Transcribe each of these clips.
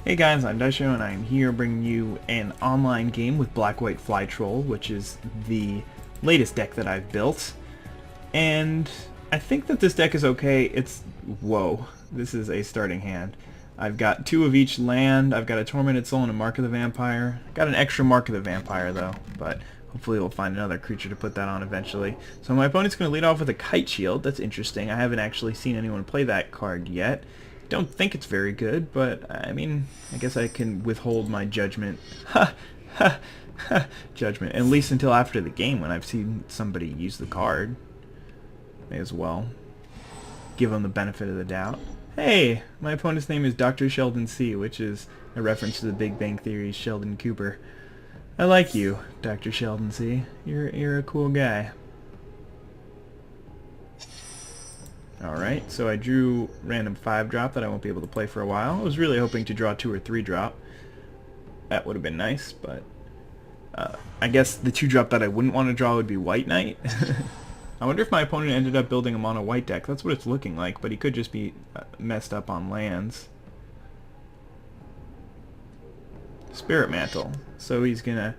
Hey guys, I'm Izdaisho and I'm here bringing you an online game with Black-White Flytrol, which is the latest deck that I've built. And I think that this deck is okay. Whoa, this is a starting hand. I've got two of each land, I've got a Tormented Soul and a Mark of the Vampire. Got an extra Mark of the Vampire though, but hopefully we'll find another creature to put that on eventually. So my opponent's going to lead off with a Kite Shield. That's interesting. I haven't actually seen anyone play that card yet. Don't think it's very good, but I mean, I guess I can withhold my judgment. Judgment, at least until after the game when I've seen somebody use the card. May as well give them the benefit of the doubt. Hey, my opponent's name is Dr. Sheldon C, which is a reference to the Big Bang Theory's Sheldon Cooper. I like you, Dr. Sheldon C. You're a cool guy. Alright, so I drew random 5-drop that I won't be able to play for a while. I was really hoping to draw 2 or 3-drop. That would have been nice, but I guess the 2-drop that I wouldn't want to draw would be White Knight. I wonder if my opponent ended up building a mono white deck. That's what it's looking like, but he could just be messed up on lands. Spirit Mantle. So he's gonna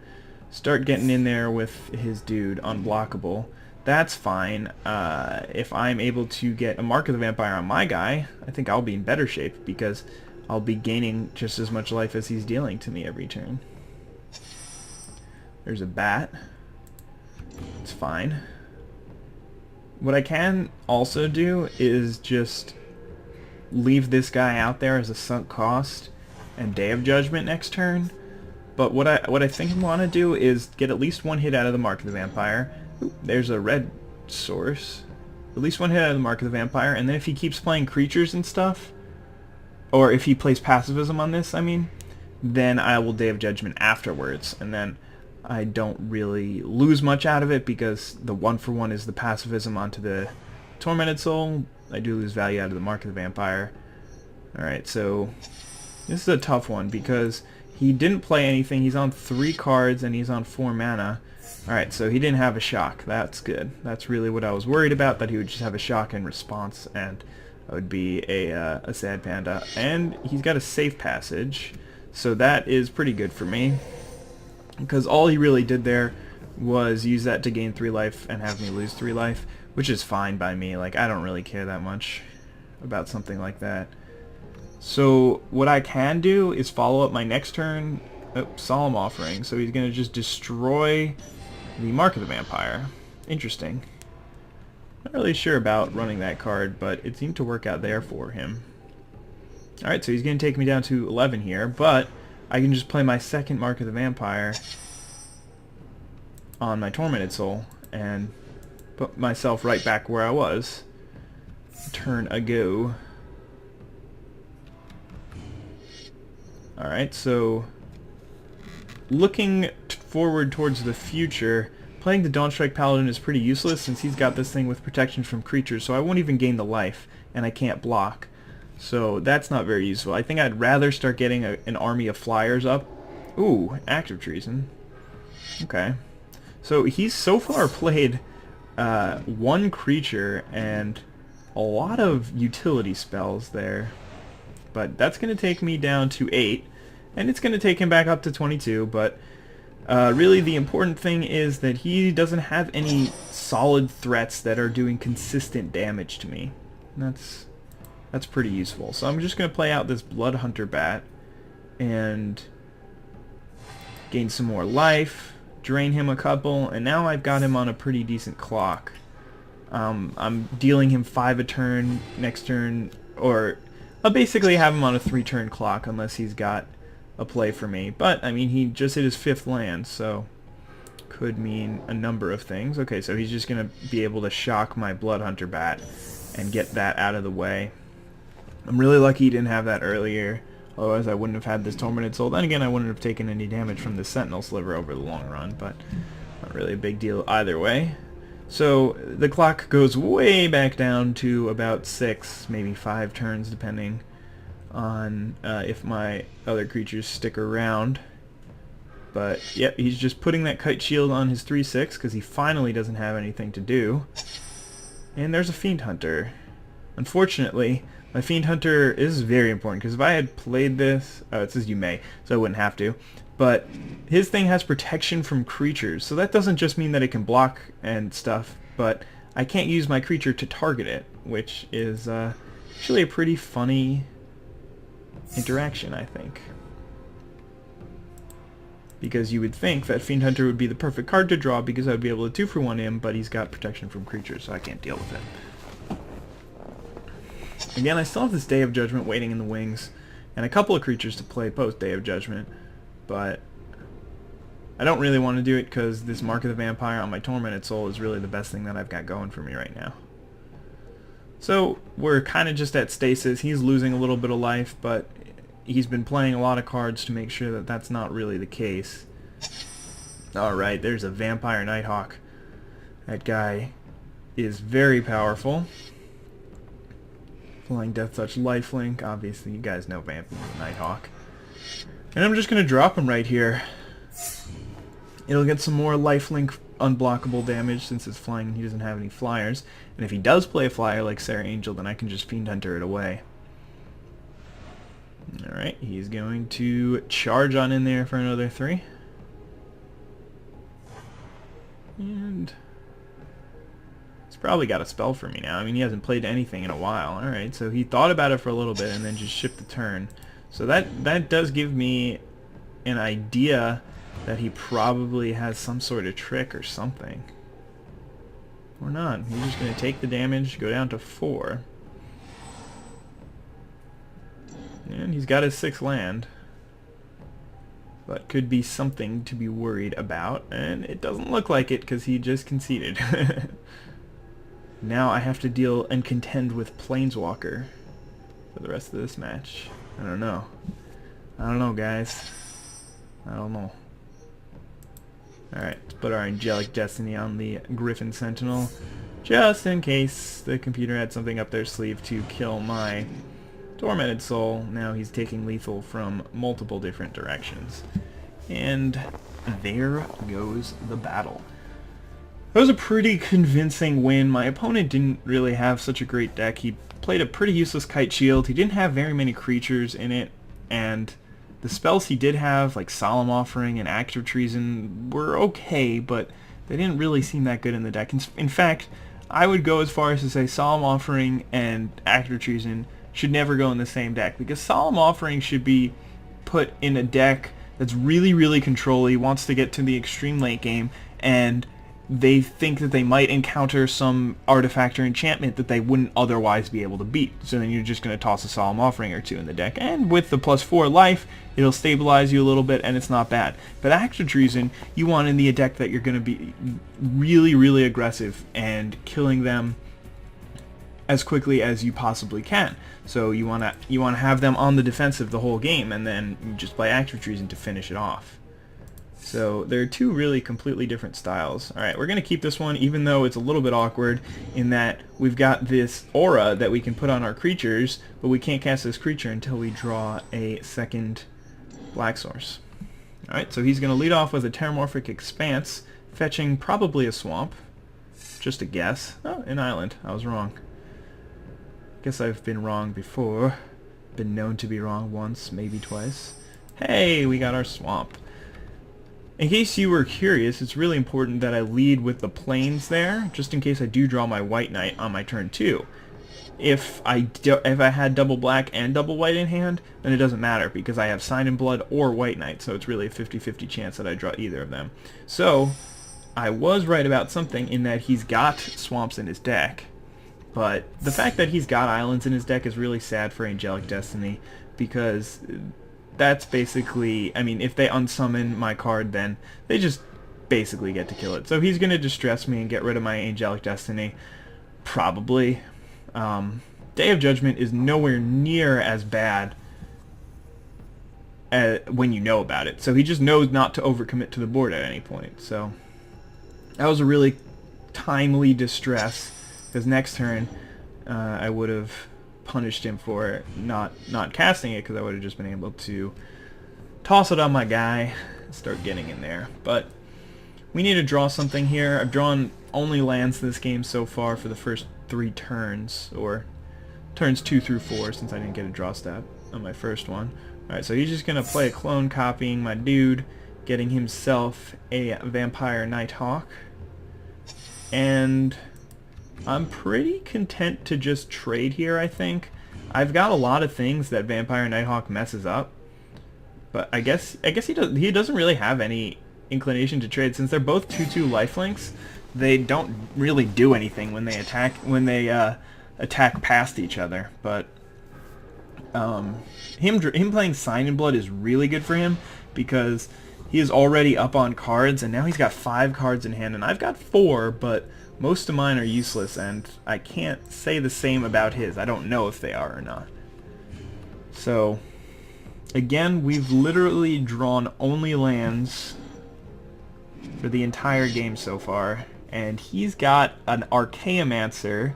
start getting in there with his dude, unblockable. That's fine. If I'm able to get a Mark of the Vampire on my guy, I think I'll be in better shape because I'll be gaining just as much life as he's dealing to me every turn. There's a bat. It's fine. What I can also do is just leave this guy out there as a sunk cost and Day of Judgment next turn. But what I think I want to do is get at least one hit out of the Mark of the Vampire. Ooh, there's a red source. At least one hit out of the Mark of the Vampire, and then if he keeps playing creatures and stuff, or if he plays Pacifism on this, I mean, then I will Day of Judgment afterwards, and then I don't really lose much out of it because the 1-for-1 is the Pacifism onto the Tormented Soul. I do lose value out of the Mark of the Vampire. Alright, so this is a tough one because he didn't play anything. He's on 3 cards and he's on 4 mana. Alright, so he didn't have a shock. That's good. That's really what I was worried about, that he would just have a shock in response and I would be a sad panda. And he's got a safe passage, so that is pretty good for me. Because all he really did there was use that to gain 3 life and have me lose 3 life, which is fine by me. Like, I don't really care that much about something like that. So what I can do is follow up my next turn. Oh, Solemn Offering. So he's going to just destroy the Mark of the Vampire. Interesting. Not really sure about running that card, but it seemed to work out there for him. Alright, so he's going to take me down to 11 here, but I can just play my second Mark of the Vampire on my Tormented Soul and put myself right back where I was turn ago. Alright, so looking forward towards the future, playing the Dawnstrike Paladin is pretty useless since he's got this thing with protection from creatures, so I won't even gain the life, and I can't block. So that's not very useful. I think I'd rather start getting an army of flyers up. Ooh, Active Treason. Okay. So he's so far played 1 creature and a lot of utility spells there. But that's going to take me down to 8, and it's going to take him back up to 22, but really the important thing is that he doesn't have any solid threats that are doing consistent damage to me. That's pretty useful. So I'm just going to play out this Blood Hunter Bat and gain some more life, drain him a couple, and now I've got him on a pretty decent clock. I'm dealing him 5 a turn next turn, or I'll basically have him on a 3-turn clock unless he's got a play for me. But, I mean, he just hit his 5th land, so could mean a number of things. Okay, so he's just going to be able to shock my Blood Hunter Bat and get that out of the way. I'm really lucky he didn't have that earlier, otherwise I wouldn't have had this Tormented Soul. Then again, I wouldn't have taken any damage from the Sentinel Sliver over the long run, but not really a big deal either way. So the clock goes way back down to about 6, maybe 5 turns, depending on if my other creatures stick around. But yep, he's just putting that Kite Shield on his 3/6 because he finally doesn't have anything to do. And there's a Fiend Hunter. Unfortunately, My Fiend Hunter is very important, because if I had played this, oh, it says you may, so I wouldn't have to, but his thing has protection from creatures, so that doesn't just mean that it can block and stuff, but I can't use my creature to target it, which is actually a pretty funny interaction, I think. Because you would think that Fiend Hunter would be the perfect card to draw, because I would be able to 2-for-1 him, but he's got protection from creatures, so I can't deal with it. Again, I still have this Day of Judgment waiting in the wings, and a couple of creatures to play post Day of Judgment, but I don't really want to do it because this Mark of the Vampire on my Tormented Soul is really the best thing that I've got going for me right now. So we're kind of just at stasis. He's losing a little bit of life, but he's been playing a lot of cards to make sure that that's not really the case. Alright, there's a Vampire Nighthawk. That guy is very powerful. Flying Death Touch Lifelink. Obviously, you guys know Nighthawk. And I'm just going to drop him right here. It'll get some more lifelink unblockable damage since it's flying and he doesn't have any flyers. And if he does play a flyer like Sarah Angel, then I can just Fiend Hunter it away. Alright, he's going to charge on in there for another 3. And he's probably got a spell for me now. I mean, he hasn't played anything in a while. Alright, so he thought about it for a little bit and then just shipped the turn. So that does give me an idea that he probably has some sort of trick or something. Or not. He's just going to take the damage, go down to 4. And he's got his 6th land. But could be something to be worried about. And it doesn't look like it because he just conceded. Now I have to deal and contend with Planeswalker for the rest of this match. I don't know. I don't know, guys. I don't know. Alright, let's put our Angelic Destiny on the Griffin Sentinel, just in case the computer had something up their sleeve to kill my Tormented Soul. Now he's taking lethal from multiple different directions. And there goes the battle. That was a pretty convincing win. My opponent didn't really have such a great deck. He played a pretty useless Kite Shield. He didn't have very many creatures in it, and the spells he did have, like Solemn Offering and Act of Treason, were okay, but they didn't really seem that good in the deck. In fact, I would go as far as to say Solemn Offering and Act of Treason should never go in the same deck, because Solemn Offering should be put in a deck that's really, really control-y, wants to get to the extreme late game, and they think that they might encounter some artifact or enchantment that they wouldn't otherwise be able to beat. So then you're just going to toss a Solemn Offering or 2 in the deck, and with the +4 life, it'll stabilize you a little bit, and it's not bad. But Act of Treason, you want in the deck that you're going to be really, really aggressive and killing them as quickly as you possibly can. So you want to have them on the defensive the whole game, and then you just play Act of Treason to finish it off. So there are 2 really completely different styles. Alright, we're going to keep this one, even though it's a little bit awkward in that we've got this aura that we can put on our creatures, but we can't cast this creature until we draw a 2nd black source. Alright, so he's going to lead off with a Terramorphic Expanse, fetching probably a swamp. Just a guess. Oh, an island. I was wrong. Guess I've been wrong before. Been known to be wrong once, maybe twice. Hey, we got our swamp. In case you were curious, it's really important that I lead with the plains there, just in case I do draw my White Knight on my turn 2. If I had double black and double white in hand, then it doesn't matter, because I have Sign in Blood or White Knight, so it's really a 50-50 chance that I draw either of them. So, I was right about something in that he's got swamps in his deck, but the fact that he's got islands in his deck is really sad for Angelic Destiny, because that's basically, I mean, if they unsummon my card, then they just basically get to kill it. So he's going to distress me and get rid of my Angelic Destiny, probably. Day of Judgment is nowhere near as bad when you know about it. So he just knows not to overcommit to the board at any point. So that was a really timely distress, because next turn I would have punished him for not casting it, because I would have just been able to toss it on my guy and start getting in there. But we need to draw something here. I've drawn only lands this game so far for the first 3 turns, or turns 2 through 4 since I didn't get a draw stat on my first one. Alright, so he's just going to play a clone copying my dude, getting himself a Vampire Nighthawk. And I'm pretty content to just trade here, I think. I've got a lot of things that Vampire Nighthawk messes up. But I guess he doesn't really have any inclination to trade since they're both 2/2 lifelinks. They don't really do anything when they attack past each other. But him playing Sign in Blood is really good for him because he is already up on cards and now he's got 5 cards in hand and I've got 4, but most of mine are useless and I can't say the same about his. I don't know if they are or not. So again, we've literally drawn only lands for the entire game so far, and he's got an Archaeomancer,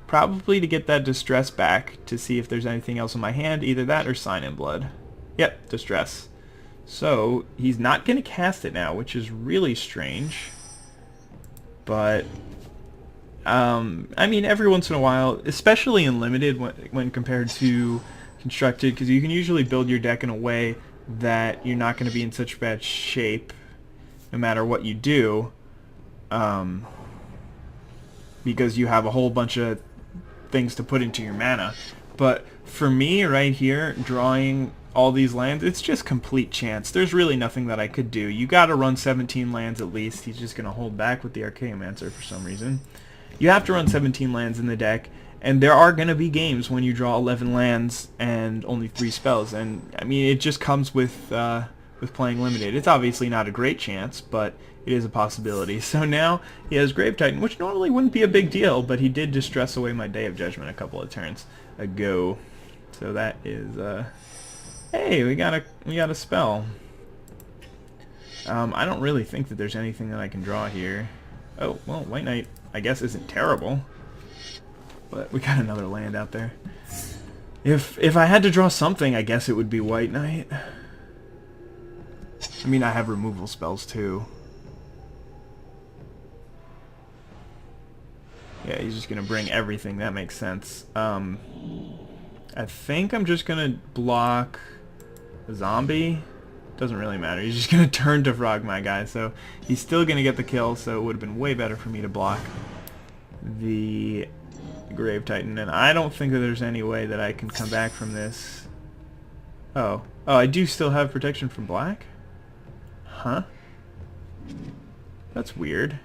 probably to get that Distress back, to see if there's anything else in my hand, either that or Sign in Blood. Yep, Distress. So, he's not going to cast it now, which is really strange. But, I mean, every once in a while, especially in Limited when compared to Constructed, because you can usually build your deck in a way that you're not going to be in such bad shape no matter what you do, because you have a whole bunch of things to put into your mana. But for me right here, drawing all these lands, it's just complete chance. There's really nothing that I could do. You got to run 17 lands at least. He's just going to hold back with the Archaeomancer for some reason. You have to run 17 lands in the deck, and there are going to be games when you draw 11 lands and only 3 spells. And I mean, it just comes with playing Limited. It's obviously not a great chance, but it is a possibility. So now he has Grave Titan, which normally wouldn't be a big deal, but he did distress away my Day of Judgment a couple of turns ago. So that is, hey, we got a spell. I don't really think that there's anything that I can draw here. Oh, well, White Knight, I guess, isn't terrible. But we got another land out there. If I had to draw something, I guess it would be White Knight. I mean, I have removal spells too. Yeah, he's just gonna bring everything. That makes sense. I think I'm just gonna block a zombie. Doesn't really matter. He's just gonna turn to frog my guy, so he's still gonna get the kill. So it would have been way better for me to block the Grave Titan, and I don't think that there's any way that I can come back from this. Oh, I do still have protection from black? Huh? That's weird.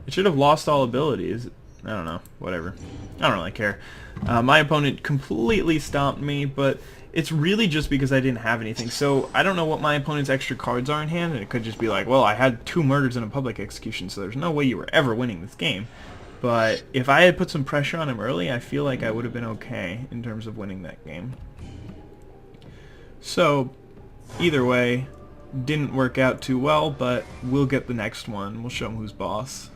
It should have lost all abilities. I don't know. Whatever. I don't really care. My opponent completely stomped me, but it's really just because I didn't have anything. So I don't know what my opponent's extra cards are in hand, and it could just be like, well, I had 2 murders and a public execution, so there's no way you were ever winning this game. But if I had put some pressure on him early, I feel like I would have been okay in terms of winning that game. So, either way, didn't work out too well, but we'll get the next one. We'll show him who's boss.